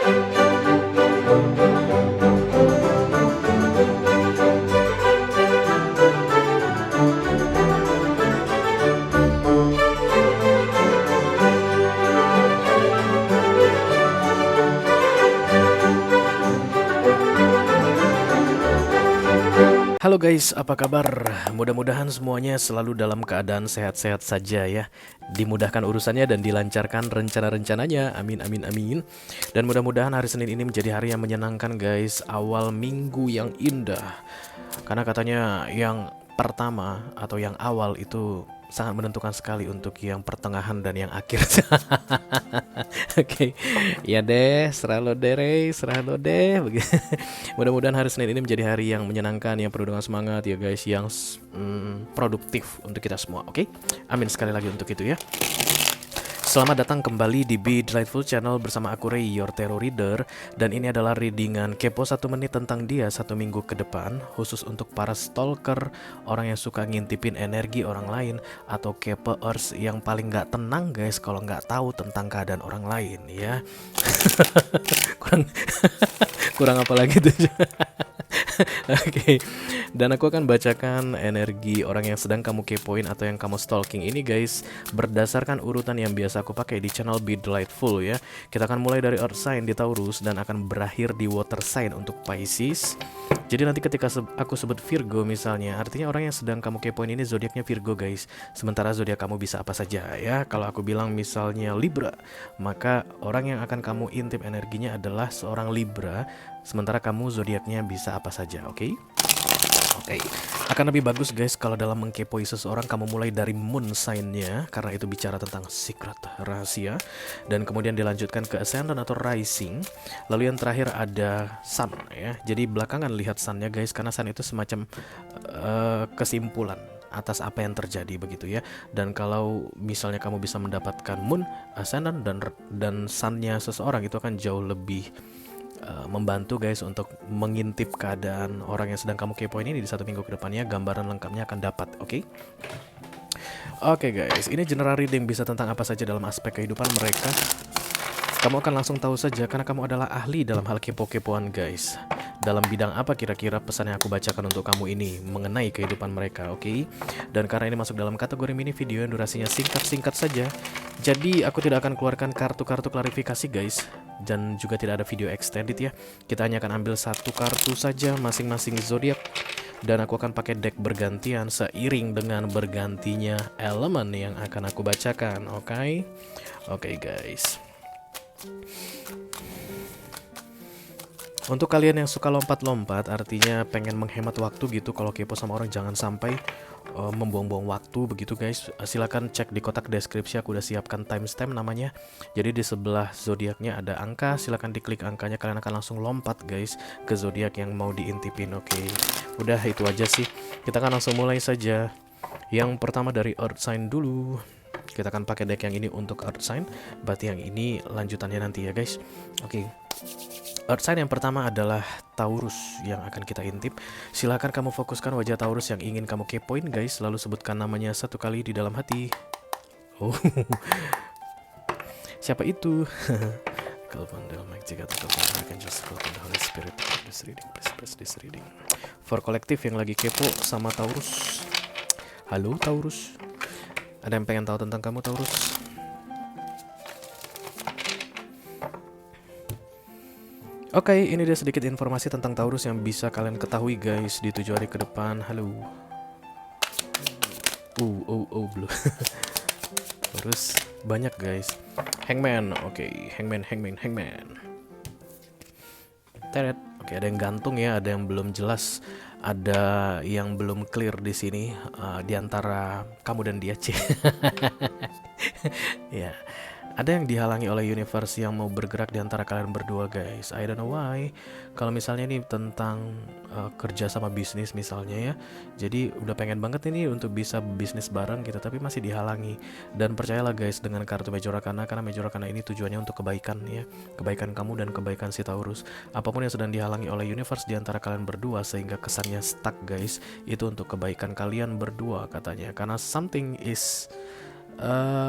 Halo guys, apa kabar? Mudah-mudahan semuanya selalu dalam keadaan sehat-sehat saja ya. Dimudahkan urusannya dan dilancarkan rencana-rencananya. Amin, amin, amin. Dan mudah-mudahan hari Senin ini menjadi hari yang menyenangkan guys. Awal minggu yang indah. Karena katanya yang pertama atau yang awal itu sangat menentukan sekali untuk yang pertengahan dan yang akhir. Oke, ya deh, serah lo deh, Rey, serah lo deh. Mudah-mudahan hari Senin ini menjadi hari yang menyenangkan, yang penuh dengan semangat ya guys, yang produktif untuk kita semua. Oke, amin sekali lagi untuk itu ya. Selamat datang kembali di Be Delightful Channel bersama aku Ray, your tarot reader. Dan ini adalah readingan kepo 1 menit tentang dia 1 minggu ke depan. Khusus untuk para stalker, orang yang suka ngintipin energi orang lain, atau kepoers yang paling gak tenang guys kalau gak tahu tentang keadaan orang lain ya. kurang apa lagi tuh. Oke, dan aku akan bacakan energi orang yang sedang kamu kepoin atau yang kamu stalking ini guys, berdasarkan urutan yang biasa aku pakai di channel Be Delightful ya. Kita akan mulai dari Earth Sign di Taurus dan akan berakhir di Water Sign untuk Pisces. Jadi nanti ketika aku sebut Virgo misalnya, artinya orang yang sedang kamu kepoin ini zodiaknya Virgo guys. Sementara zodiak kamu bisa apa saja ya. Kalau aku bilang misalnya Libra, maka orang yang akan kamu intip energinya adalah seorang Libra. Sementara kamu zodiaknya bisa apa saja, oke? Oke, akan lebih bagus guys kalau dalam mengkepoi seseorang kamu mulai dari moon sign-nya, karena itu bicara tentang secret, rahasia, dan kemudian dilanjutkan ke ascendant atau rising. Lalu yang terakhir ada sun ya. Jadi belakangan lihat sun-nya guys, karena sun itu semacam kesimpulan atas apa yang terjadi begitu ya. Dan kalau misalnya kamu bisa mendapatkan moon, ascendant dan sun-nya seseorang, itu akan jauh lebih membantu guys untuk mengintip keadaan orang yang sedang kamu kepoin ini di 1 minggu ke depannya. Gambaran lengkapnya akan dapat, oke? Oke guys, ini general reading, bisa tentang apa saja dalam aspek kehidupan mereka. Kamu akan langsung tahu saja karena kamu adalah ahli dalam hal kepo-kepoan guys. Dalam bidang apa kira-kira pesan yang aku bacakan untuk kamu ini mengenai kehidupan mereka, oke? Dan karena ini masuk dalam kategori mini video yang durasinya singkat-singkat saja, jadi aku tidak akan keluarkan kartu-kartu klarifikasi guys. Dan juga tidak ada video extended ya. Kita hanya akan ambil 1 kartu saja masing-masing zodiak. Dan aku akan pakai deck bergantian seiring dengan bergantinya elemen yang akan aku bacakan, oke? Oke guys. Untuk kalian yang suka lompat-lompat, artinya pengen menghemat waktu gitu, kalau kepo sama orang jangan sampai membuang-buang waktu begitu guys. Silakan cek di kotak deskripsi, aku udah siapkan timestamp namanya. Jadi di sebelah zodiaknya ada angka, silakan diklik angkanya, kalian akan langsung lompat guys ke zodiak yang mau diintipin, oke? Udah itu aja sih. Kita akan langsung mulai saja. Yang pertama dari Earth Sign dulu. Kita akan pakai deck yang ini untuk Earth Sign, berarti yang ini lanjutannya nanti ya guys. Oke. Earth sign yang pertama adalah Taurus yang akan kita intip. Silahkan kamu fokuskan wajah Taurus yang ingin kamu kepoin guys, lalu sebutkan namanya 1 kali di dalam hati. Oh, siapa itu? For kolektif yang lagi kepo sama Taurus. Halo Taurus, ada yang pengen tahu tentang kamu Taurus? Oke, ini dia sedikit informasi tentang Taurus yang bisa kalian ketahui guys di 7 hari ke depan. Halo. Belum. Terus banyak guys. Hangman, oke. Hangman. Teret. Oke, ada yang gantung ya, ada yang belum jelas, ada yang belum clear di sini di antara kamu dan dia, C. Ya. Ada yang dihalangi oleh universe yang mau bergerak di antara kalian berdua guys. I don't know why. Kalau misalnya ini tentang kerja sama bisnis misalnya ya. Jadi udah pengen banget ini untuk bisa bisnis bareng gitu, tapi masih dihalangi. Dan percayalah guys dengan kartu Major Arcana, karena Major Arcana ini tujuannya untuk kebaikan ya. Kebaikan kamu dan kebaikan si Taurus. Apapun yang sedang dihalangi oleh universe di antara kalian berdua sehingga kesannya stuck guys, itu untuk kebaikan kalian berdua katanya. Karena something is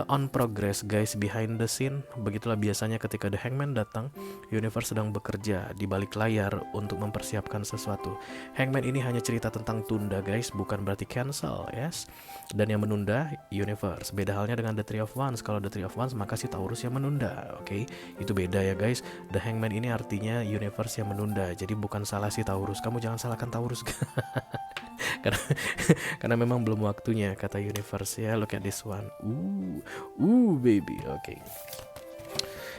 On progress guys, behind the scene. Begitulah biasanya ketika The Hangman datang, universe sedang bekerja di balik layar untuk mempersiapkan sesuatu. Hangman ini hanya cerita tentang tunda guys, bukan berarti cancel, yes. Dan yang menunda universe. Beda halnya dengan The Three of Wands. Kalau The Three of Wands maka si Taurus yang menunda, oke? Itu beda ya guys. The Hangman ini artinya universe yang menunda. Jadi bukan salah si Taurus. Kamu jangan salahkan Taurus. karena karena memang belum waktunya kata universe ya. Look at this one. Baby. Oke.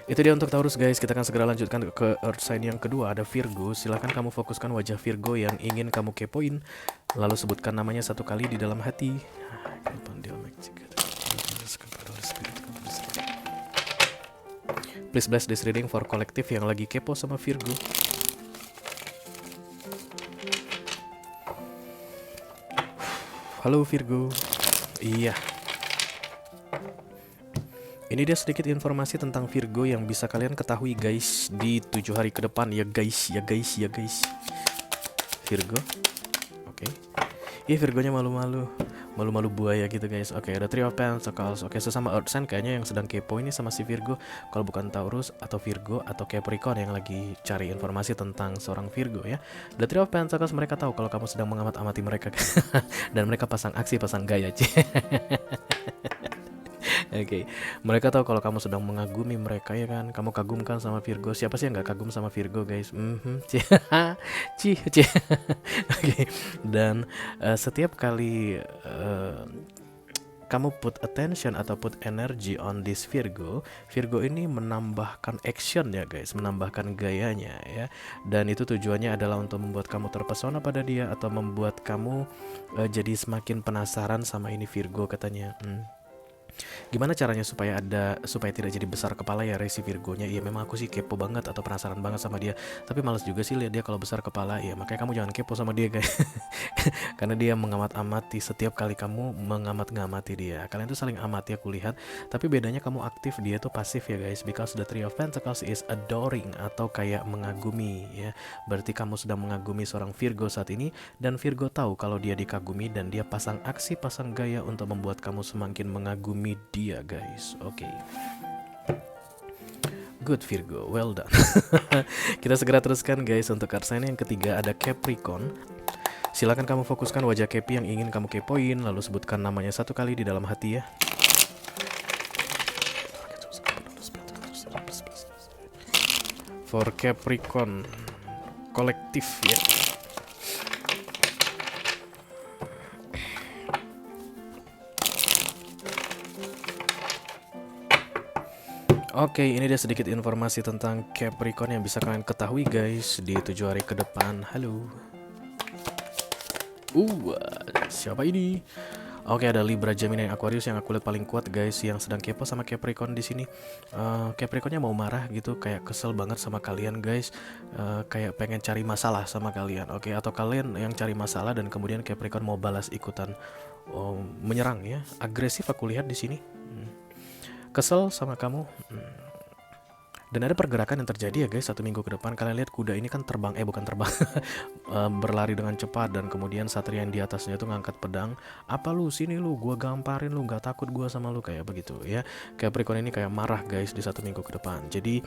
Itu dia untuk Taurus guys. Kita akan segera lanjutkan ke Earth sign yang kedua, ada Virgo. Silahkan kamu fokuskan wajah Virgo yang ingin kamu kepoin, lalu sebutkan namanya satu kali di dalam hati. Please bless this reading for kolektif yang lagi kepo sama Virgo. Halo Virgo. Iya. Ini dia sedikit informasi tentang Virgo yang bisa kalian ketahui guys di 7 hari ke depan ya guys. Virgo. Oke. Ih, Virgonya malu-malu buaya gitu guys. Oke, ada Three of Pentacles. Oke, sesama Earth sign kayaknya yang sedang kepo ini sama si Virgo. Kalau bukan Taurus atau Virgo atau Capricorn yang lagi cari informasi tentang seorang Virgo ya. The Three of Pentacles mereka tahu kalau kamu sedang mengamati mereka. Dan mereka pasang aksi, pasang gaya. Oke, mereka tahu kalau kamu sedang mengagumi mereka ya kan. Kamu kagumkan sama Virgo. Siapa sih yang nggak kagum sama Virgo guys? Oke. Dan setiap kali kamu put attention atau put energy on this Virgo ini menambahkan action ya guys, menambahkan gayanya ya. Dan itu tujuannya adalah untuk membuat kamu terpesona pada dia atau membuat kamu jadi semakin penasaran sama ini Virgo katanya. Gimana caranya supaya tidak jadi besar kepala ya si Virgonya? Iya memang aku sih kepo banget atau penasaran banget sama dia. Tapi males juga sih lihat dia kalau besar kepala ya. Makanya kamu jangan kepo sama dia guys. Karena dia mengamat-amati setiap kali kamu mengamat-ngamati dia. Kalian tuh saling amati aku lihat. Tapi bedanya kamu aktif, dia tuh pasif ya guys. Because the Three of Pentacles is adoring atau kayak mengagumi ya. Berarti kamu sedang mengagumi seorang Virgo saat ini. Dan Virgo tahu kalau dia dikagumi dan dia pasang aksi, pasang gaya untuk membuat kamu semakin mengagumi dia guys. Oke. Good Virgo, well done. Kita segera teruskan guys untuk card sign yang ketiga, ada Capricorn. Silakan kamu fokuskan wajah Capi yang ingin kamu kepoin, lalu sebutkan namanya satu kali di dalam hati ya. For Capricorn kolektif ya. Oke, ini dia sedikit informasi tentang Capricorn yang bisa kalian ketahui guys di 7 hari ke depan. Halo. Siapa ini? Oke, ada Libra, Gemini, Aquarius yang aku lihat paling kuat guys, yang sedang kepo sama Capricorn di sini. Capricornnya mau marah gitu, kayak kesel banget sama kalian guys, kayak pengen cari masalah sama kalian. Oke, atau kalian yang cari masalah dan kemudian Capricorn mau balas ikutan menyerang ya, agresif aku lihat di sini. Kesel sama kamu. Dan ada pergerakan yang terjadi ya guys 1 minggu ke depan. Kalian lihat kuda ini kan terbang, bukan terbang, berlari dengan cepat. Dan kemudian satria yang di atasnya itu ngangkat pedang. Apa lu, sini lu, gua gamparin lu, gak takut gua sama lu, kayak begitu ya. Capricorn ini kayak marah guys di 1 minggu ke depan. Jadi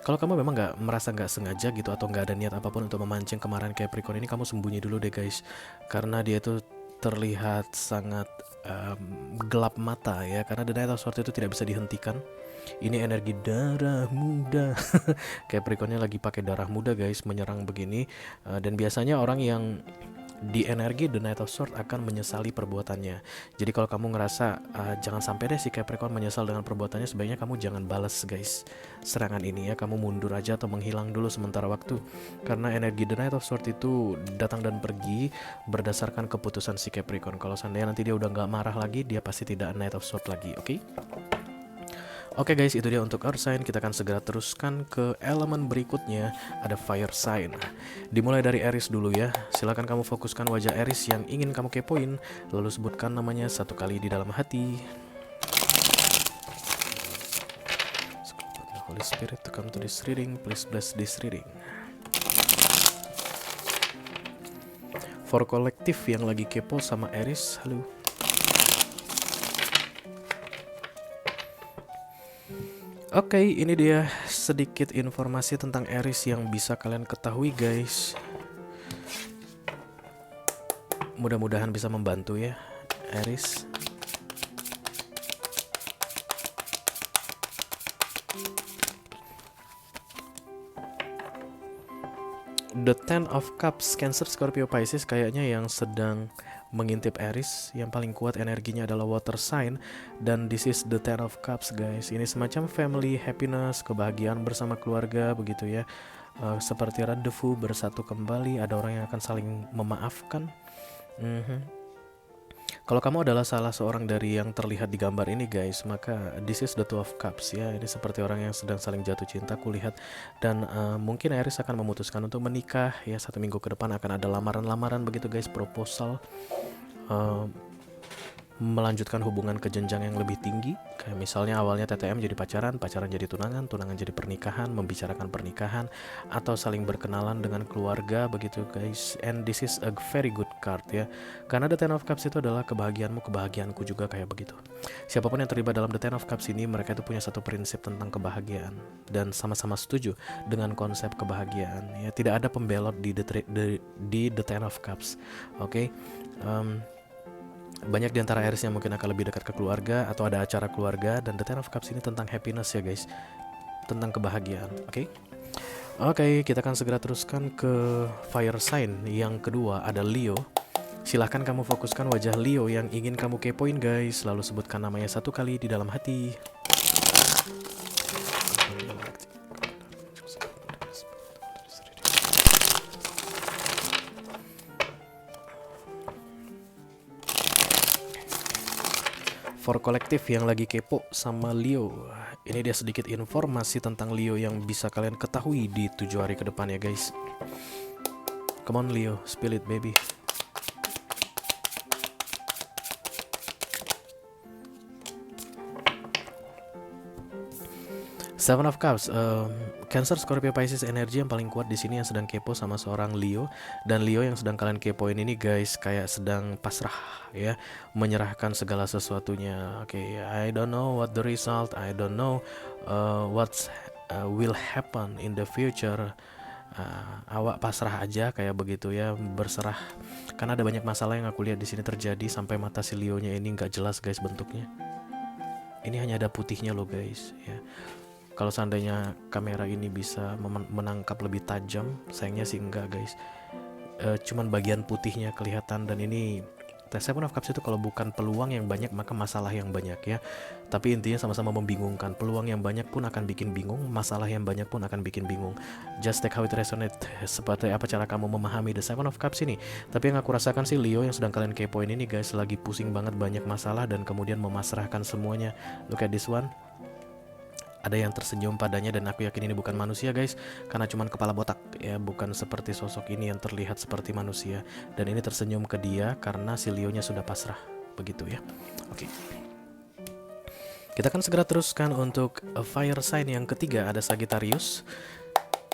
kalau kamu memang merasa nggak sengaja gitu atau nggak ada niat apapun untuk memancing kemarahan Capricorn ini, kamu sembunyi dulu deh guys. Karena dia tuh terlihat sangat gelap mata ya, karena The Knight of Swords itu tidak bisa dihentikan. Ini energi darah muda. Capricornnya lagi pakai darah muda guys, menyerang begini. Dan biasanya orang yang di energi The Knight of Swords akan menyesali perbuatannya. Jadi kalau kamu ngerasa jangan sampai deh si Capricorn menyesal dengan perbuatannya, sebaiknya kamu jangan balas guys serangan ini ya. Kamu mundur aja atau menghilang dulu sementara waktu. Karena energi The Knight of Swords itu datang dan pergi berdasarkan keputusan si Capricorn. Kalau seandainya nanti dia udah nggak marah lagi, dia pasti tidak Knight of Swords lagi, oke? Oke guys, itu dia untuk Earth sign. Kita akan segera teruskan ke elemen berikutnya, ada Fire sign. Dimulai dari Aries dulu ya. Silakan kamu fokuskan wajah Aries yang ingin kamu kepoin, lalu sebutkan namanya satu kali di dalam hati. Holy Spirit to come to this reading, please bless this reading. For kolektif yang lagi kepo sama Aries, halo. Oke, ini dia sedikit informasi tentang Aries yang bisa kalian ketahui guys. Mudah-mudahan bisa membantu ya Aries. The Ten of Cups, Cancer, Scorpio, Pisces kayaknya yang sedang mengintip Aries. Yang paling kuat energinya adalah water sign. Dan this is the Ten of Cups guys. Ini semacam family, happiness, kebahagiaan bersama keluarga begitu ya. Seperti rendezvous, bersatu kembali. Ada orang yang akan saling memaafkan. Kalau kamu adalah salah seorang dari yang terlihat di gambar ini guys, maka this is the Two of Cups ya. Ini seperti orang yang sedang saling jatuh cinta kulihat. Dan mungkin Aries akan memutuskan untuk menikah ya. 1 minggu ke depan akan ada lamaran-lamaran begitu guys, proposal, melanjutkan hubungan ke jenjang yang lebih tinggi. Kayak misalnya awalnya TTM jadi pacaran, pacaran jadi tunangan, tunangan jadi pernikahan, membicarakan pernikahan, atau saling berkenalan dengan keluarga begitu guys. And this is a very good card ya. Karena The Ten of Cups itu adalah kebahagiaanmu, kebahagiaanku juga kayak begitu. Siapapun yang terlibat dalam The Ten of Cups ini, mereka itu punya satu prinsip tentang kebahagiaan dan sama-sama setuju dengan konsep kebahagiaan ya. Tidak ada pembelot di The Ten of Cups. Oke. Banyak di antara Aries yang mungkin akan lebih dekat ke keluarga atau ada acara keluarga, dan The Ten of Cups ini tentang happiness ya guys, tentang kebahagiaan. Oke, kita akan segera teruskan ke fire sign yang kedua, ada Leo. Silahkan kamu fokuskan wajah Leo yang ingin kamu kepoin guys, lalu sebutkan namanya 1 kali di dalam hati. For kolektif yang lagi kepo sama Leo, ini dia sedikit informasi tentang Leo yang bisa kalian ketahui di 7 hari ke depan ya guys. Come on Leo, spill it baby. Seven of Cups, Cancer, Scorpio, Pisces energi yang paling kuat di sini yang sedang kepo sama seorang Leo. Dan Leo yang sedang kalian kepoin ini guys kayak sedang pasrah ya, menyerahkan segala sesuatunya. I don't know what the result, I don't know what will happen in the future. Awak pasrah aja kayak begitu ya, berserah. Karena ada banyak masalah yang aku lihat di sini terjadi sampai mata si Leo-nya ini nggak jelas guys bentuknya. Ini hanya ada putihnya loh guys ya. Kalau seandainya kamera ini bisa menangkap lebih tajam, sayangnya sih enggak guys. Cuman bagian putihnya kelihatan. Dan ini Seven of Cups itu kalau bukan peluang yang banyak maka masalah yang banyak ya. Tapi intinya sama-sama membingungkan. Peluang yang banyak pun akan bikin bingung, masalah yang banyak pun akan bikin bingung. Just take how it resonate, seperti apa cara kamu memahami The Seven of Cups ini. Tapi yang aku rasakan sih Leo yang sedang kalian kepoin ini guys lagi pusing banget, banyak masalah dan kemudian memasrahkan semuanya. Look at this one. Ada yang tersenyum padanya dan aku yakin ini bukan manusia guys, karena cuman kepala botak ya, bukan seperti sosok ini yang terlihat seperti manusia. Dan ini tersenyum ke dia karena si Leo-nya sudah pasrah begitu ya. Kita akan segera teruskan untuk fire sign yang ketiga, ada Sagittarius.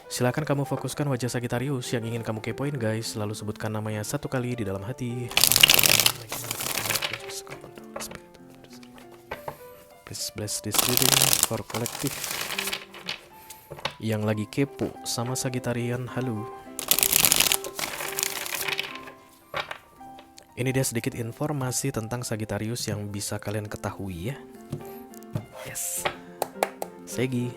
Silakan kamu fokuskan wajah Sagittarius yang ingin kamu kepoin guys, lalu sebutkan namanya 1 kali di dalam hati. Please bless this reading for kolektif yang lagi kepo sama Sagittarian. Halo. Ini dia sedikit informasi tentang Sagittarius yang bisa kalian ketahui ya. Yes. Segi.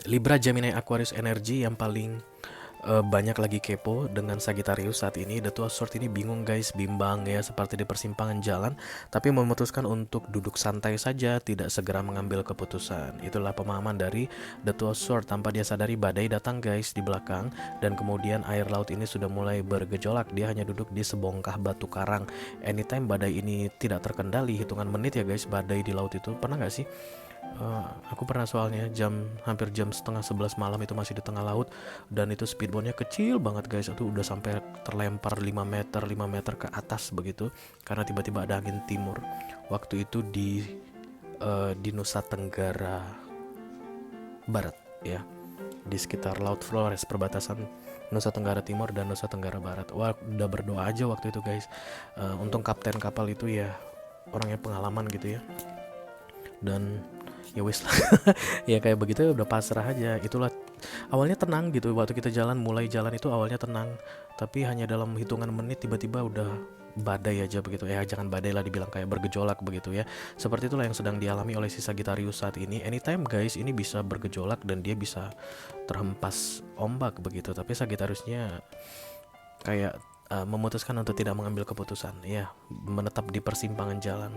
Libra, Gemini, Aquarius energi yang paling banyak lagi kepo dengan Sagittarius saat ini. The Two of Swords ini bingung guys, bimbang ya, seperti di persimpangan jalan, tapi memutuskan untuk duduk santai saja, tidak segera mengambil keputusan. Itulah pemahaman dari The Two of Swords. Tanpa dia sadari badai datang guys di belakang, dan kemudian air laut ini sudah mulai bergejolak. Dia hanya duduk di sebongkah batu karang. Anytime badai ini tidak terkendali, hitungan menit ya guys, badai di laut itu. Pernah gak sih? Aku pernah soalnya hampir jam setengah 11 malam itu masih di tengah laut, dan itu speedboatnya kecil banget guys, itu udah sampai terlempar 5 meter ke atas begitu, karena tiba-tiba ada angin timur. Waktu itu di Nusa Tenggara Barat ya, di sekitar Laut Flores, perbatasan Nusa Tenggara Timur dan Nusa Tenggara Barat. Wah, udah berdoa aja waktu itu guys. Untung kapten kapal itu ya orangnya pengalaman gitu ya. Dan ya wis lah. Ya kayak begitu udah pasrah aja. Itulah awalnya tenang gitu waktu kita mulai jalan itu awalnya tenang, tapi hanya dalam hitungan menit tiba-tiba udah badai aja begitu ya. Jangan badai lah, dibilang kayak bergejolak begitu ya. Seperti itulah yang sedang dialami oleh si Sagittarius saat ini. Anytime guys, ini bisa bergejolak dan dia bisa terhempas ombak begitu. Tapi Sagittariusnya kayak memutuskan untuk tidak mengambil keputusan ya, menetap di persimpangan jalan.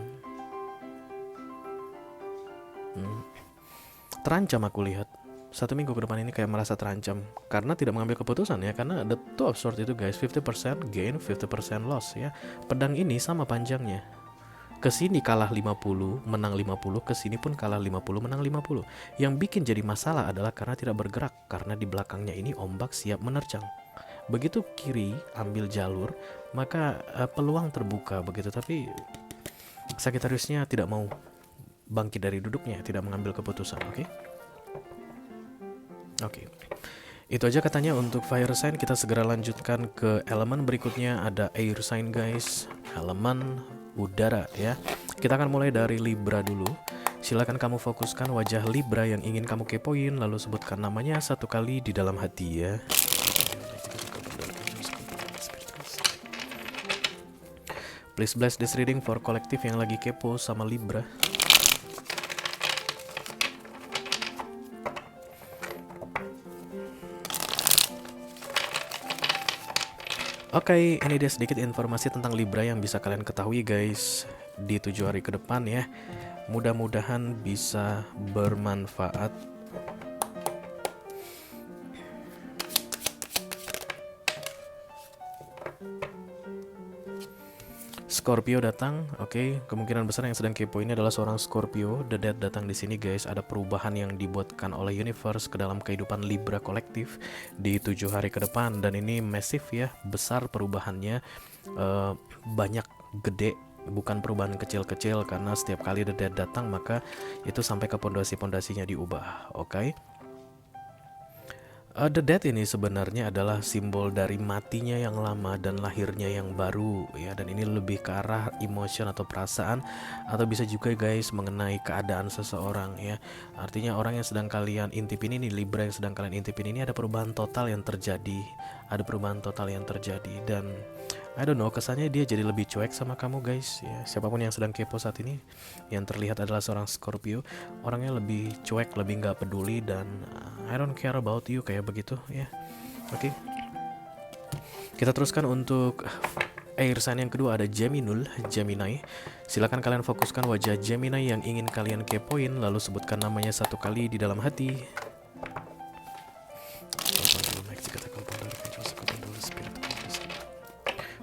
Terancam aku lihat 1 minggu ke depan ini kayak merasa terancam karena tidak mengambil keputusan ya, karena the two of swords itu guys 50% gain 50% loss ya. Pedang ini sama panjangnya, kesini kalah 50 menang 50, kesini pun kalah 50 menang 50. Yang bikin jadi masalah adalah karena tidak bergerak, karena di belakangnya ini ombak siap menerjang. Begitu kiri ambil jalur maka peluang terbuka begitu, tapi Sagittariusnya tidak mau bangkit dari duduknya, tidak mengambil keputusan. Oke. Itu aja katanya untuk fire sign. Kita segera lanjutkan ke elemen berikutnya, ada air sign guys, elemen udara ya. Kita akan mulai dari Libra dulu. Silakan kamu fokuskan wajah Libra yang ingin kamu kepoin, lalu sebutkan namanya 1 kali di dalam hati ya. Please bless this reading for kolektif yang lagi kepo sama Libra. Oke, ini dia sedikit informasi tentang Libra yang bisa kalian ketahui guys di 7 hari ke depan ya. Mudah-mudahan bisa bermanfaat. Scorpio datang, oke. Kemungkinan besar yang sedang kepo ini adalah seorang Scorpio. The Dead datang di sini guys. Ada perubahan yang dibuatkan oleh universe ke dalam kehidupan Libra kolektif di 7 hari ke depan, dan ini massive ya, besar perubahannya, banyak, gede, bukan perubahan kecil-kecil, karena setiap kali The Dead datang maka itu sampai ke pondasi-pondasinya diubah, oke. The Dead ini sebenarnya adalah simbol dari matinya yang lama dan lahirnya yang baru ya, dan ini lebih ke arah emotion atau perasaan, atau bisa juga guys mengenai keadaan seseorang ya. Artinya orang yang sedang kalian intipin ini, Libra yang sedang kalian intipin ini, ada perubahan total yang terjadi, dan I don't know, kesannya dia jadi lebih cuek sama kamu guys ya. Siapapun yang sedang kepo saat ini, yang terlihat adalah seorang Scorpio, orangnya lebih cuek, lebih nggak peduli, dan I don't care about you, kayak begitu ya. Oke. Kita teruskan untuk air sign yang kedua, ada Gemini. Silakan kalian fokuskan wajah Gemini yang ingin kalian kepoin, lalu sebutkan namanya 1 kali di dalam hati.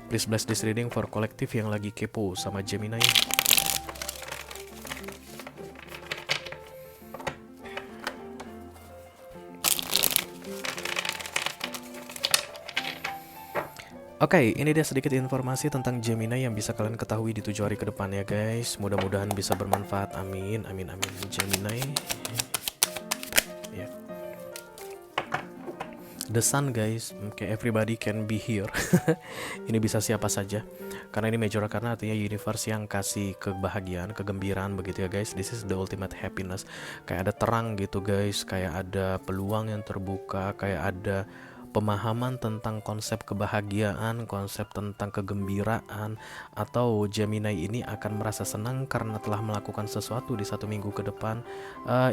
Please bless this reading for kolektif yang lagi kepo sama Gemini. Oke, ini dia sedikit informasi tentang Gemini yang bisa kalian ketahui di 7 hari ke depan ya guys. Mudah-mudahan bisa bermanfaat. Amin, amin, amin. Gemini. Yeah. The Sun guys, okay, everybody can be here. Ini bisa siapa saja, karena ini major karena artinya universe yang kasih kebahagiaan, kegembiraan begitu ya guys. This is the ultimate happiness. Kayak ada terang gitu guys, kayak ada peluang yang terbuka, kayak ada pemahaman tentang konsep kebahagiaan, konsep tentang kegembiraan, atau Gemini ini akan merasa senang karena telah melakukan sesuatu di 1 minggu ke depan.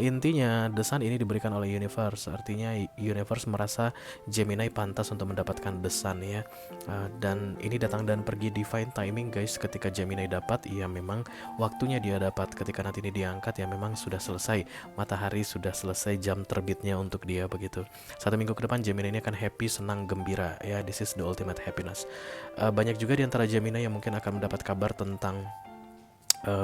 Intinya The Sun ini diberikan oleh universe, artinya universe merasa Gemini pantas untuk mendapatkan The Sun ya. Dan ini datang dan pergi divine timing guys. Ketika Gemini dapat, ya memang waktunya dia dapat. Ketika nanti ini diangkat, ya memang sudah selesai, matahari sudah selesai jam terbitnya untuk dia begitu. 1 minggu ke depan Gemini ini akan happy, senang, gembira ya. This is the ultimate happiness. Banyak juga di antara Gemini yang mungkin akan mendapat kabar tentang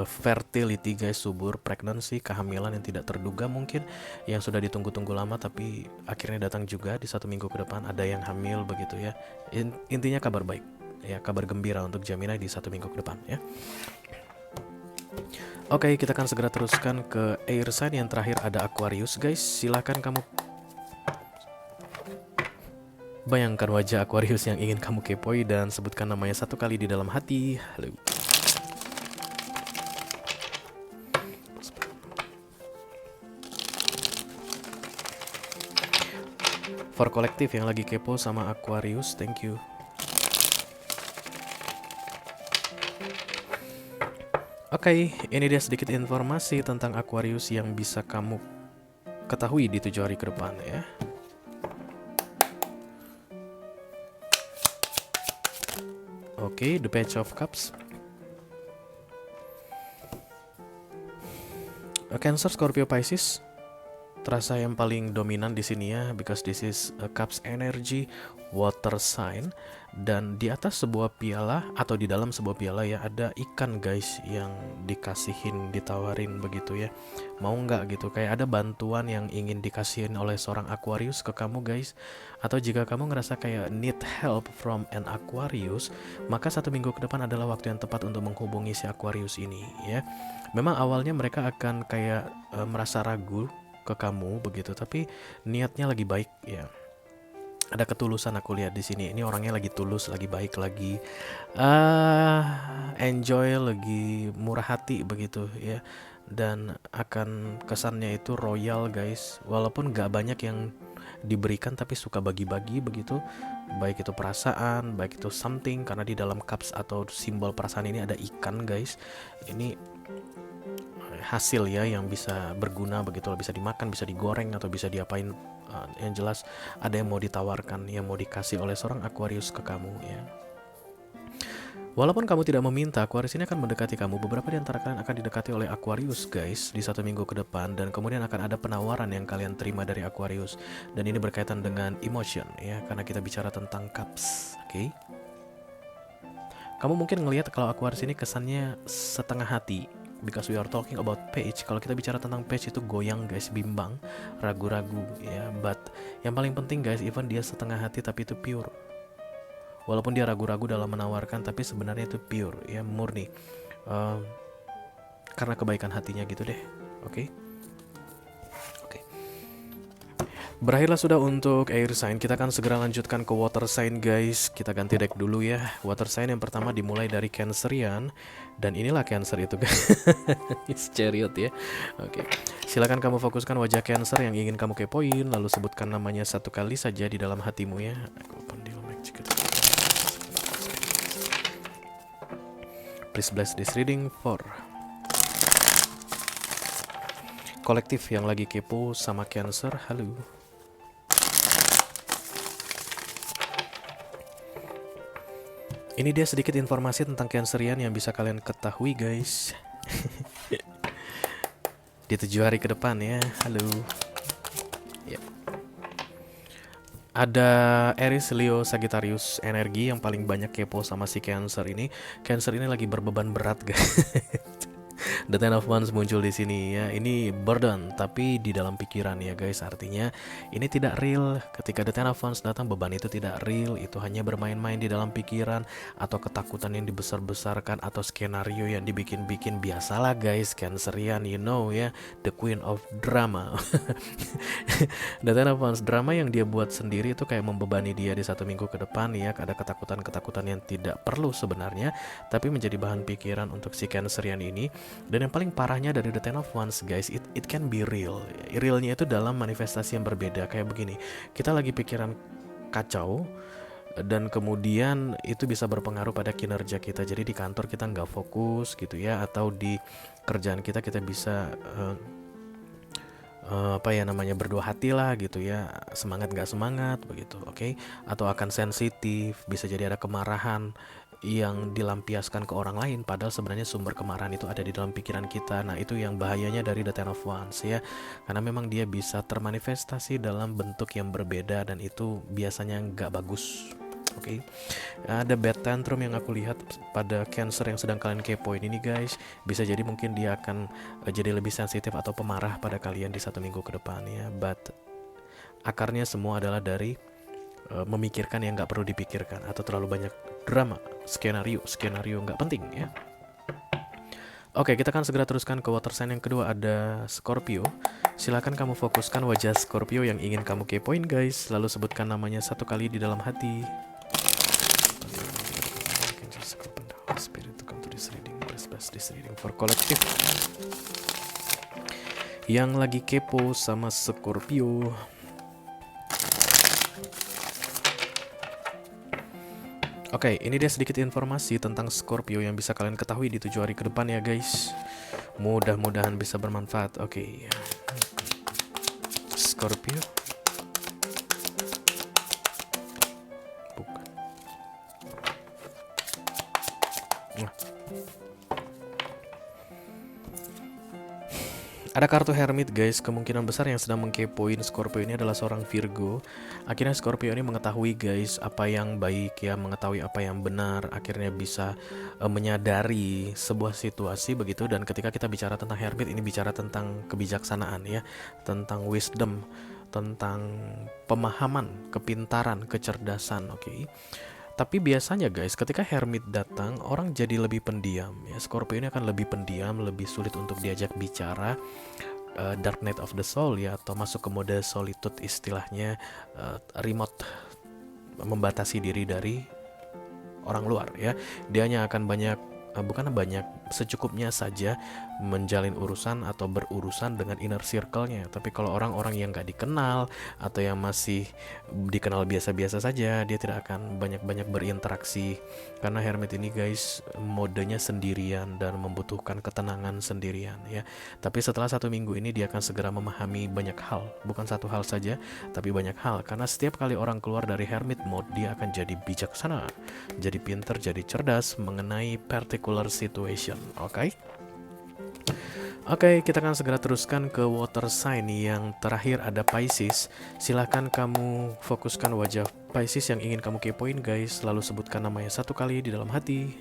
fertility guys, subur, pregnancy, kehamilan yang tidak terduga mungkin, yang sudah ditunggu-tunggu lama tapi akhirnya datang juga di 1 minggu ke depan. Ada yang hamil begitu ya. Intinya kabar baik ya, kabar gembira untuk Gemini di 1 minggu ke depan ya. Oke, kita akan segera teruskan ke air sign yang terakhir, ada Aquarius guys. Silahkan kamu Bayangkan wajah Aquarius yang ingin kamu kepoi dan sebutkan namanya satu kali di dalam hati. Halo. For kolektif yang lagi kepo sama Aquarius, thank you. Oke, ini dia sedikit informasi tentang Aquarius yang bisa kamu ketahui di 7 hari ke depan ya. Oke, the Page of Cups. Cancer, Scorpio, Pisces. Terasa yang paling dominan di sini ya, because this is a cups energy, water sign, dan di atas sebuah piala atau di dalam sebuah piala ya ada ikan guys yang dikasihin, ditawarin begitu ya. Mau nggak gitu, kayak ada bantuan yang ingin dikasihin oleh seorang Aquarius ke kamu guys. Atau jika kamu ngerasa kayak need help from an Aquarius, maka 1 minggu ke depan adalah waktu yang tepat untuk menghubungi si Aquarius ini ya. Memang awalnya mereka akan kayak merasa ragu ke kamu begitu, tapi niatnya lagi baik ya. Ada ketulusan aku lihat di sini. Ini orangnya lagi tulus, lagi baik, lagi enjoy, lagi murah hati begitu ya. Dan akan kesannya itu royal guys. Walaupun gak banyak yang diberikan, tapi suka bagi-bagi begitu. Baik itu perasaan, baik itu something. Karena di dalam cups atau simbol perasaan ini ada ikan guys. Ini hasil ya yang bisa berguna begitu, bisa dimakan, bisa digoreng atau bisa diapain. Yang jelas ada yang mau ditawarkan, yang mau dikasih oleh seorang Aquarius ke kamu ya. Walaupun kamu tidak meminta, Aquarius ini akan mendekati kamu. Beberapa di antara kalian akan didekati oleh Aquarius guys di 1 minggu ke depan, dan kemudian akan ada penawaran yang kalian terima dari Aquarius, dan ini berkaitan dengan emotion ya, karena kita bicara tentang cups. Oke. Kamu mungkin ngelihat kalau Aquarius ini kesannya setengah hati, because we are talking about page. Kalau kita bicara tentang page itu goyang guys, bimbang, ragu-ragu ya. But yang paling penting guys, even dia setengah hati tapi itu pure. Walaupun dia ragu-ragu dalam menawarkan, tapi sebenarnya itu pure ya, murni. Karena kebaikan hatinya gitu deh. Oke. Berakhirlah sudah untuk air sign. Kita akan segera lanjutkan ke water sign guys. Kita ganti deck dulu ya. Water sign yang pertama dimulai dari Cancerian. Dan inilah Cancer itu guys. Chariot ya. Oke. Silakan kamu fokuskan wajah Cancer yang ingin kamu kepoin, lalu sebutkan namanya satu kali saja di dalam hatimu ya. Please bless this reading for kolektif yang lagi kepo sama Cancer. Halo. Ini dia sedikit informasi tentang Cancerian yang bisa kalian ketahui guys. Di 7 hari ke depan ya. Halo. Ya. Ada Aries, Leo, Sagittarius energi yang paling banyak kepo sama si Cancer ini. Cancer ini lagi berbeban berat guys. The Ten of Wands muncul di sini ya. Ini burden tapi di dalam pikiran ya guys. Artinya ini tidak real. Ketika The Ten of Wands datang, beban itu tidak real. Itu hanya bermain-main di dalam pikiran, atau ketakutan yang dibesar-besarkan, atau skenario yang dibikin-bikin. Biasalah guys, Cancerian, you know ya, the queen of drama. The Ten of Wands, drama yang dia buat sendiri itu kayak membebani dia di 1 minggu ke depan ya. Ada ketakutan-ketakutan yang tidak perlu sebenarnya, tapi menjadi bahan pikiran untuk si Cancerian ini. Dan yang paling parahnya dari The Ten of Wands guys, it can be real. Realnya itu dalam manifestasi yang berbeda. Kayak begini, kita lagi pikiran kacau, dan kemudian itu bisa berpengaruh pada kinerja kita. Jadi di kantor kita nggak fokus gitu ya, atau di kerjaan kita bisa berdua hati lah gitu ya, semangat nggak semangat begitu, oke? Atau akan sensitif, bisa jadi ada kemarahan yang dilampiaskan ke orang lain, padahal sebenarnya sumber kemarahan itu ada di dalam pikiran kita. Nah itu yang bahayanya dari The Ten of Wands ya, karena memang dia bisa termanifestasi dalam bentuk yang berbeda, dan itu biasanya nggak bagus. Oke. Ada bad tantrum yang aku lihat pada Cancer yang sedang kalian kepoin ini guys. Bisa jadi mungkin dia akan jadi lebih sensitif atau pemarah pada kalian di 1 minggu ke depan ya. But akarnya semua adalah dari memikirkan yang nggak perlu dipikirkan, atau terlalu banyak drama, skenario nggak penting ya. Oke, kita akan segera teruskan ke water sign yang kedua. Ada Scorpio. Silakan kamu fokuskan wajah Scorpio yang ingin kamu kepoin guys, lalu sebutkan namanya satu kali di dalam hati. For kolektif yang lagi kepo sama Scorpio. Oke, ini dia sedikit informasi tentang Scorpio yang bisa kalian ketahui di 7 hari ke depan ya guys. Mudah-mudahan bisa bermanfaat. Oke. Scorpio. Bukan. Nah. Ada kartu Hermit guys, kemungkinan besar yang sedang mengkepoin Scorpio ini adalah seorang Virgo. Akhirnya Scorpio ini mengetahui guys apa yang baik ya, mengetahui apa yang benar, akhirnya bisa menyadari sebuah situasi begitu. Dan ketika kita bicara tentang Hermit, ini bicara tentang kebijaksanaan ya, tentang wisdom, tentang pemahaman, kepintaran, kecerdasan, oke. Tapi biasanya guys, ketika Hermit datang, orang jadi lebih pendiam ya. Scorpio ini akan lebih pendiam, lebih sulit untuk diajak bicara. Dark Night of the Soul ya, atau masuk ke mode solitude istilahnya, remote, membatasi diri dari orang luar ya. Dia hanya akan secukupnya saja menjalin urusan atau berurusan dengan inner circle-nya. Tapi kalau orang-orang yang gak dikenal atau yang masih dikenal biasa-biasa saja, dia tidak akan banyak-banyak berinteraksi. Karena Hermit ini guys, modenya sendirian dan membutuhkan ketenangan sendirian ya. Tapi setelah 1 minggu ini dia akan segera memahami banyak hal. Bukan satu hal saja, tapi banyak hal. Karena setiap kali orang keluar dari Hermit mode, dia akan jadi bijaksana, jadi pintar, jadi cerdas mengenai particular situation. Oke, kita akan segera teruskan ke water sign yang terakhir ada Pisces. Silahkan kamu fokuskan wajah Pisces yang ingin kamu kepoin guys, lalu sebutkan namanya satu kali di dalam hati.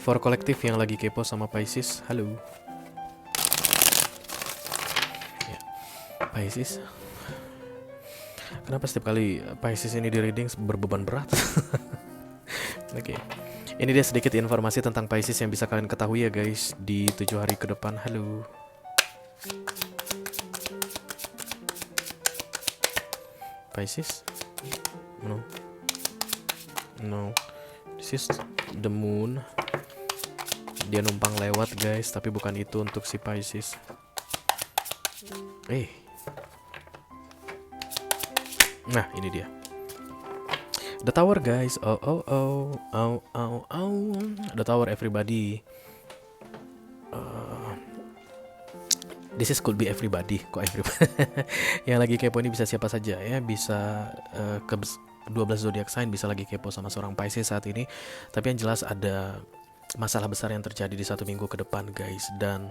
For kolektif yang lagi kepo sama Pisces, halo. Ya, Pisces. Kenapa setiap kali Pisces ini di reading berbeban berat? Oke. Ini dia sedikit informasi tentang Pisces yang bisa kalian ketahui ya guys di 7 hari ke depan. Halo. Pisces? No. This is the moon. Dia numpang lewat guys, tapi bukan itu untuk si Pisces. Nah, ini dia. The Tower guys. The Tower everybody. This is could be everybody. Kok everybody? Yang lagi kepo ini bisa siapa saja ya. Bisa ke 12 zodiak sign, bisa lagi kepo sama seorang Pisces saat ini. Tapi yang jelas ada masalah besar yang terjadi di 1 minggu ke depan guys. Dan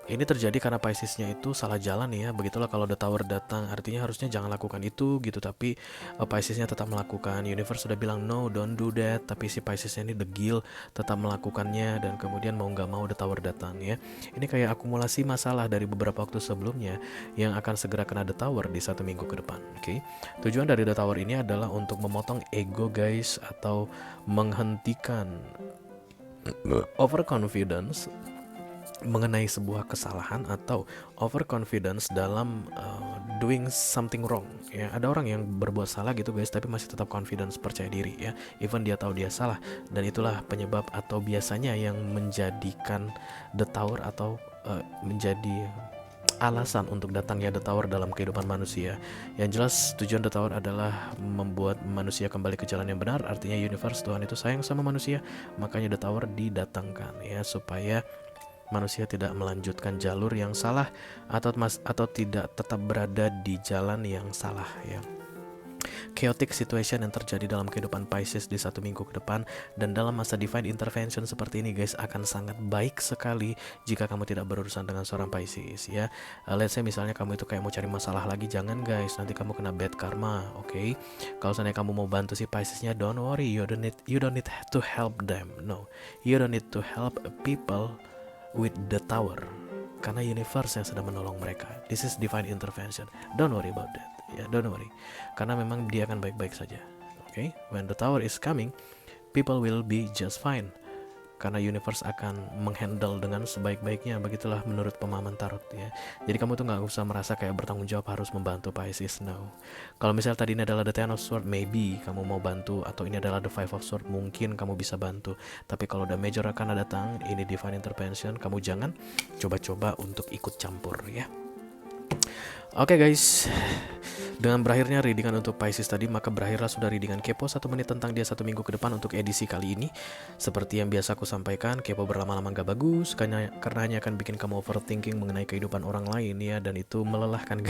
ini terjadi karena Piscesnya itu salah jalan ya. Begitulah kalau The Tower datang, artinya harusnya jangan lakukan itu gitu. Tapi Piscesnya tetap melakukan. Universe sudah bilang no, don't do that. Tapi si Piscesnya ini degil, tetap melakukannya. Dan kemudian mau gak mau The Tower datang ya. Ini kayak akumulasi masalah dari beberapa waktu sebelumnya yang akan segera kena The Tower di 1 minggu ke depan. Oke. Tujuan dari The Tower ini adalah untuk memotong ego guys, atau menghentikan overconfidence mengenai sebuah kesalahan, atau overconfidence dalam doing something wrong ya. Ada orang yang berbuat salah gitu guys, tapi masih tetap confidence, percaya diri ya, even dia tahu dia salah. Dan itulah penyebab atau biasanya yang menjadikan The Tower atau menjadi alasan untuk datangnya The Tower dalam kehidupan manusia. Yang jelas tujuan The Tower adalah membuat manusia kembali ke jalan yang benar. Artinya universe, Tuhan itu sayang sama manusia, makanya The Tower didatangkan ya, supaya manusia tidak melanjutkan jalur yang salah atau tidak tetap berada di jalan yang salah ya. Chaotic situation yang terjadi dalam kehidupan Pisces di 1 minggu ke depan dan dalam masa divine intervention seperti ini guys, akan sangat baik sekali jika kamu tidak berurusan dengan seorang Pisces ya. Let's say misalnya kamu itu kayak mau cari masalah lagi, jangan guys, nanti kamu kena bad karma. Oke. Kalau seandainya kamu mau bantu si Piscesnya, don't worry, you don't need to help them. No, you don't need to help people with The Tower. karena universe yang sedang menolong mereka. This is divine intervention. Don't worry about that. Ya, don't worry. Karena memang dia akan baik-baik saja. Oke, when the tower is coming, people will be just fine. Karena universe akan menghandle dengan sebaik-baiknya. Begitulah menurut pemahaman tarot ya. Jadi kamu tuh nggak usah merasa kayak bertanggung jawab harus membantu Pisces. No. Kalau misal tadi ini adalah the Ten of Swords, maybe kamu mau bantu. Atau ini adalah the Five of Swords, mungkin kamu bisa bantu. Tapi kalau udah major akan datang, ini divine intervention, kamu jangan coba-coba untuk ikut campur ya. Oke guys, dengan berakhirnya readingan untuk Pisces tadi, maka berakhirlah sudah readingan Kepo 1 menit tentang dia 1 minggu ke depan untuk edisi kali ini. Seperti yang biasa aku sampaikan, Kepo berlama-lama gak bagus, karena hanya akan bikin kamu overthinking mengenai kehidupan orang lain ya, dan itu melelahkan.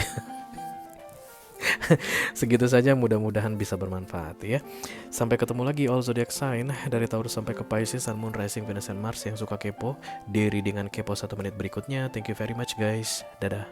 Segitu saja, mudah-mudahan bisa bermanfaat ya. Sampai ketemu lagi all zodiac sign dari Taurus sampai ke Pisces, Sun, Moon, Rising, Venus, and Mars yang suka kepo di readingan Kepo 1 menit berikutnya. Thank you very much guys. Dadah.